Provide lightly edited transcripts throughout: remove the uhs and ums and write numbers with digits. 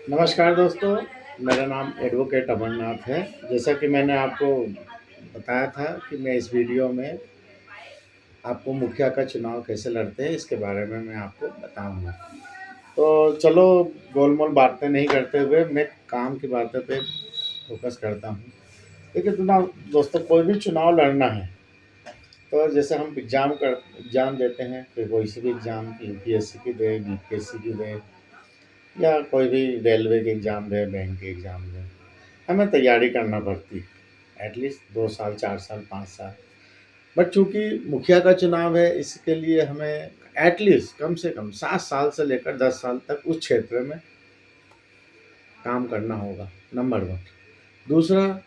नमस्कार दोस्तों, मेरा नाम एडवोकेट अमरनाथ है। जैसा कि मैंने आपको बताया था कि मैं इस वीडियो में आपको मुखिया का चुनाव कैसे लड़ते हैं इसके बारे में मैं आपको बताऊंगा। तो चलो, गोलमोल बातें नहीं करते हुए मैं काम की बातों पे फोकस करता हूँ। देखिए दोस्तों, कोई भी चुनाव लड़ना है तो जैसे हम एग्ज़ाम देते हैं, फिर कोई सी भी एग्ज़ाम यूपीएससी की दे, बीपीएससी की दे, या कोई भी रेलवे के एग्ज़ाम दे, बैंक के एग्ज़ाम दे, हमें तैयारी करना पड़ती है एटलीस्ट 2 साल, 4 साल, 5 साल। बट चूंकि मुखिया का चुनाव है, इसके लिए हमें एटलीस्ट कम से कम 7 साल से लेकर 10 साल तक उस क्षेत्र में काम करना होगा, नंबर वन। दूसरा,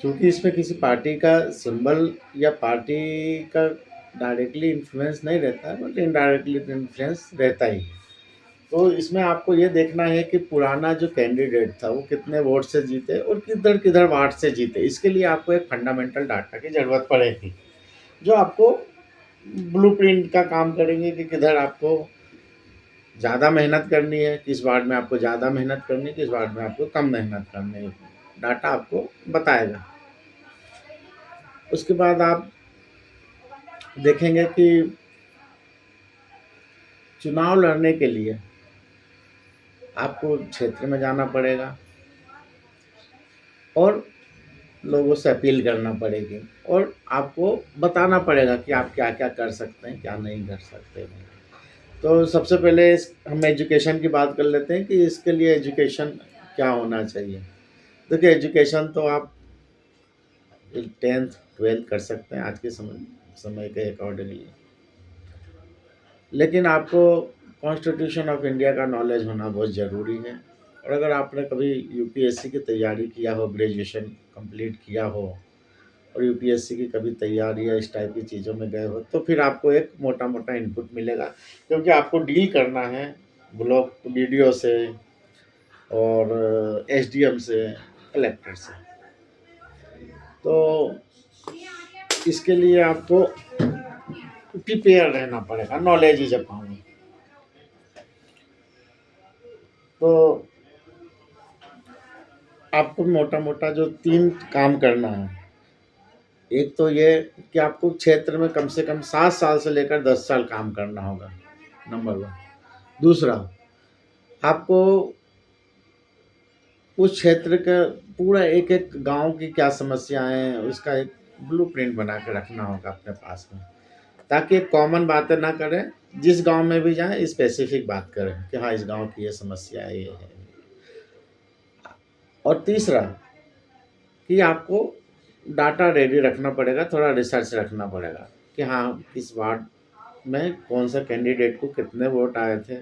चूंकि इसमें किसी पार्टी का सिंबल या पार्टी का डायरेक्टली इन्फ्लुएंस नहीं रहता है, बट इनडायरेक्टली इन्फ्लुएंस रहता ही है। तो इसमें आपको ये देखना है कि पुराना जो कैंडिडेट था वो कितने वोट से जीते और किधर किधर वार्ड से जीते। इसके लिए आपको एक फंडामेंटल डाटा की ज़रूरत पड़ेगी, जो आपको ब्लूप्रिंट का काम करेंगे कि किधर आपको ज़्यादा मेहनत करनी है, किस वार्ड में आपको ज़्यादा मेहनत करनी है, किस वार्ड में आपको कम मेहनत करनी है। डाटा आपको बताएगा। उसके बाद आप देखेंगे कि चुनाव लड़ने के लिए आपको क्षेत्र में जाना पड़ेगा और लोगों से अपील करना पड़ेगी और आपको बताना पड़ेगा कि आप क्या क्या कर सकते हैं, क्या नहीं कर सकते हैं। तो सबसे पहले हम एजुकेशन की बात कर लेते हैं कि इसके लिए एजुकेशन क्या होना चाहिए। देखिए, एजुकेशन तो आप 10th 12th कर सकते हैं आज के समय के अकॉर्डिंगली, लेकिन आपको कॉन्स्टिट्यूशन ऑफ इंडिया का नॉलेज होना बहुत ज़रूरी है। और अगर आपने कभी यूपीएससी की तैयारी किया हो, ग्रेजुएशन कंप्लीट किया हो और यूपीएससी की कभी तैयारी या इस टाइप की चीज़ों में गए हो, तो फिर आपको एक मोटा मोटा इनपुट मिलेगा, क्योंकि आपको डील करना है ब्लॉक बीडीओ से और एसडीएम से, कलेक्टर से। तो इसके लिए आपको प्रिपेयर रहना पड़ेगा, नॉलेज इज अ पावर। तो आपको मोटा मोटा जो 3 काम करना है, एक तो ये कि आपको क्षेत्र में कम से कम 7 साल से लेकर 10 साल काम करना होगा, नंबर वन। दूसरा, आपको उस क्षेत्र का पूरा एक एक गांव की क्या समस्याएं हैं उसका एक ब्लूप्रिंट बना के रखना होगा अपने पास में, ताकि कॉमन बातें ना करें, जिस गांव में भी जाएं स्पेसिफिक बात करें कि हाँ, इस गांव की ये समस्या ये है। और तीसरा, कि आपको डाटा रेडी रखना पड़ेगा, थोड़ा रिसर्च रखना पड़ेगा कि हाँ, किस वार्ड में कौन सा कैंडिडेट को कितने वोट आए थे।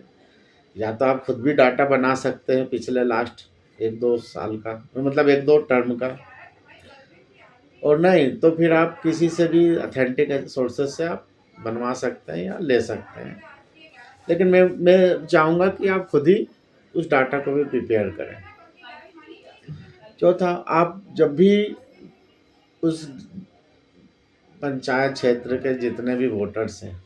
या तो आप खुद भी डाटा बना सकते हैं पिछले लास्ट 1-2 साल का, मतलब 1-2 टर्म का, और नहीं तो फिर आप किसी से भी अथेंटिक सोर्सेज से आप बनवा सकते हैं या ले सकते हैं। लेकिन मैं चाहूँगा कि आप खुद ही उस डाटा को भी प्रिपेयर करें। चौथा, आप जब भी उस पंचायत क्षेत्र के जितने भी वोटर्स हैं,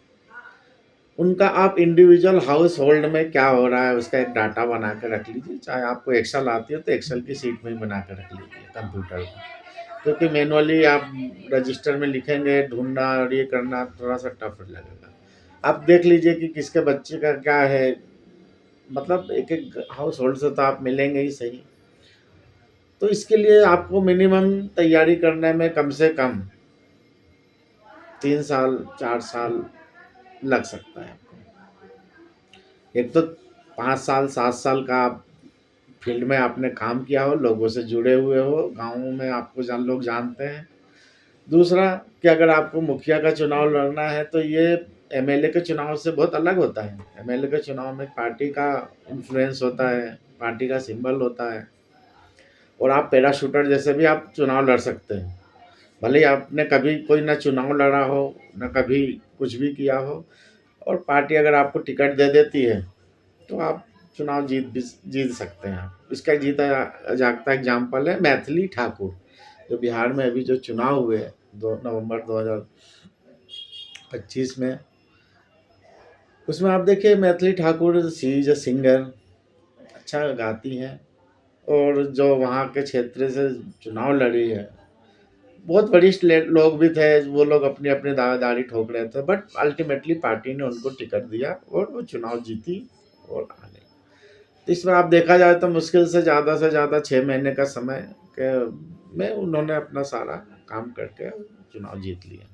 उनका आप इंडिविजुअल हाउस होल्ड में क्या हो रहा है उसका एक डाटा बना के रख लीजिए। चाहे आपको एक्सेल आती हो तो एक्सेल की सीट में ही बना के रख लीजिए कंप्यूटर में, क्योंकि मैनुअली आप रजिस्टर में लिखेंगे, ढूंढना और ये करना थोड़ा सा टफ लगेगा। आप देख लीजिए कि किसके बच्चे का क्या है, मतलब एक एक हाउस होल्ड से तो आप मिलेंगे ही सही। तो इसके लिए आपको मिनिमम तैयारी करने में कम से कम 3 साल 4 साल लग सकता है आपको। एक तो 5 साल 7 साल का आप फील्ड में आपने काम किया हो, लोगों से जुड़े हुए हो, गाँव में आपको लोग जानते हैं। दूसरा, कि अगर आपको मुखिया का चुनाव लड़ना है तो ये एमएलए के चुनाव से बहुत अलग होता है। एमएलए के चुनाव में पार्टी का इन्फ्लुएंस होता है, पार्टी का सिंबल होता है, और आप पैराशूटर जैसे भी आप चुनाव लड़ सकते हैं। भले ही आपने कभी कोई ना चुनाव लड़ा हो, ना कभी कुछ भी किया हो, और पार्टी अगर आपको टिकट दे देती है तो आप चुनाव जीत सकते हैं आप। इसका जीता जागता एग्जाम्पल है मैथिली ठाकुर, जो बिहार में अभी जो चुनाव हुए 2 नवंबर 2025 में, उसमें आप देखिए मैथिली ठाकुर सी इज अ सिंगर, अच्छा गाती हैं, और जो वहाँ के क्षेत्र से चुनाव लड़ी है, बहुत वरिष्ठ लोग भी थे, वो लोग अपनी अपनी दावेदारी ठोक रहे थे, बट अल्टीमेटली पार्टी ने उनको टिकट दिया और वो चुनाव जीती और आ गई। तो इसमें आप देखा जाए तो मुश्किल से ज़्यादा 6 महीने का समय के में उन्होंने अपना सारा काम करके चुनाव जीत लिया।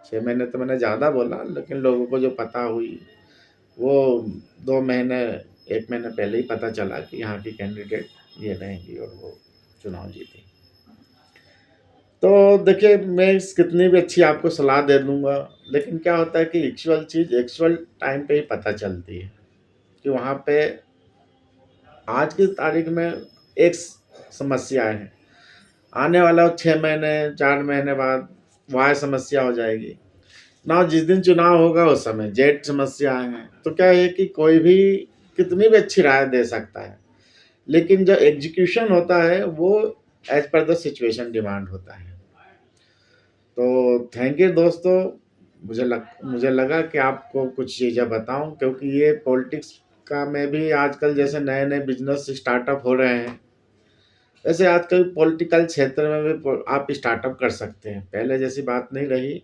6 महीने तो मैंने ज़्यादा बोला, लेकिन लोगों को जो पता हुई वो 2 महीने 1 महीने पहले ही पता चला कि यहाँ की कैंडिडेट ये रहेंगी, और वो चुनाव जीती। तो देखिए, मैं कितनी भी अच्छी आपको सलाह दे दूँगा, लेकिन क्या होता है कि एक्चुअल चीज़ एक्चुअल टाइम पे ही पता चलती है कि वहाँ पे आज की तारीख में एक समस्या है, आने वाला 6 महीने 4 महीने बाद वह समस्या हो जाएगी ना। जिस दिन चुनाव होगा उस समय जेठ समस्याएं हैं, तो क्या है कि कोई भी कितनी भी अच्छी राय दे सकता है, लेकिन जो एग्जीक्यूशन होता है वो as per the situation demand होता है। तो थैंक यू दोस्तों, मुझे लगा कि आपको कुछ चीज़ें बताऊं, क्योंकि ये पॉलिटिक्स का में भी आजकल जैसे नए नए बिजनेस स्टार्टअप हो रहे हैं, वैसे आजकल पॉलिटिकल क्षेत्र में भी आप स्टार्टअप कर सकते हैं। पहले जैसी बात नहीं रही,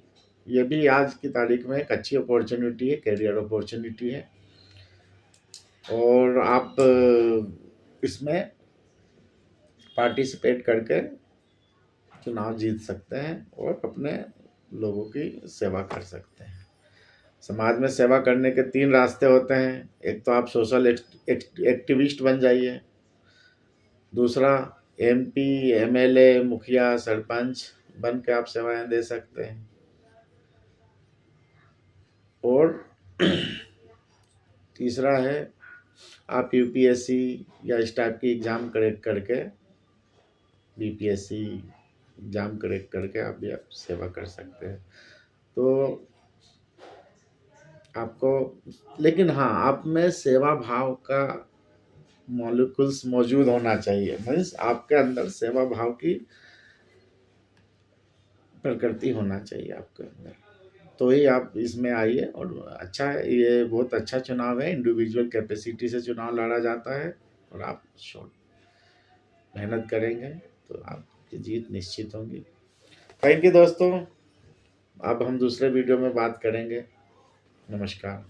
ये भी आज की तारीख में एक अच्छी अपॉर्चुनिटी है, करियर अपॉर्चुनिटी है, और आप इसमें पार्टिसिपेट करके चुनाव जीत सकते हैं और अपने लोगों की सेवा कर सकते हैं। समाज में सेवा करने के 3 रास्ते होते हैं। एक तो आप सोशल एक्टिविस्ट बन जाइए, दूसरा एमपी, एमएलए, मुखिया, सरपंच बन के आप सेवाएं दे सकते हैं, और तीसरा है आप यूपीएससी या इस टाइप की एग्ज़ाम क्रैक करके, बीपीएससी एग्ज़ाम क्रैक करके आप भी आप सेवा कर सकते हैं। तो आपको, लेकिन हाँ, आप में सेवा भाव का मॉलिक्यूल्स मौजूद होना चाहिए, मीन्स आपके अंदर सेवा भाव की प्रकृति होना चाहिए आपके अंदर, तो ही आप इसमें आइए। और अच्छा है, ये बहुत अच्छा चुनाव है, इंडिविजुअल कैपेसिटी से चुनाव लड़ा जाता है, और आप शॉर्ट मेहनत करेंगे तो आपकी जीत निश्चित होगी। थैंक यू दोस्तों, अब हम दूसरे वीडियो में बात करेंगे। नमस्कार।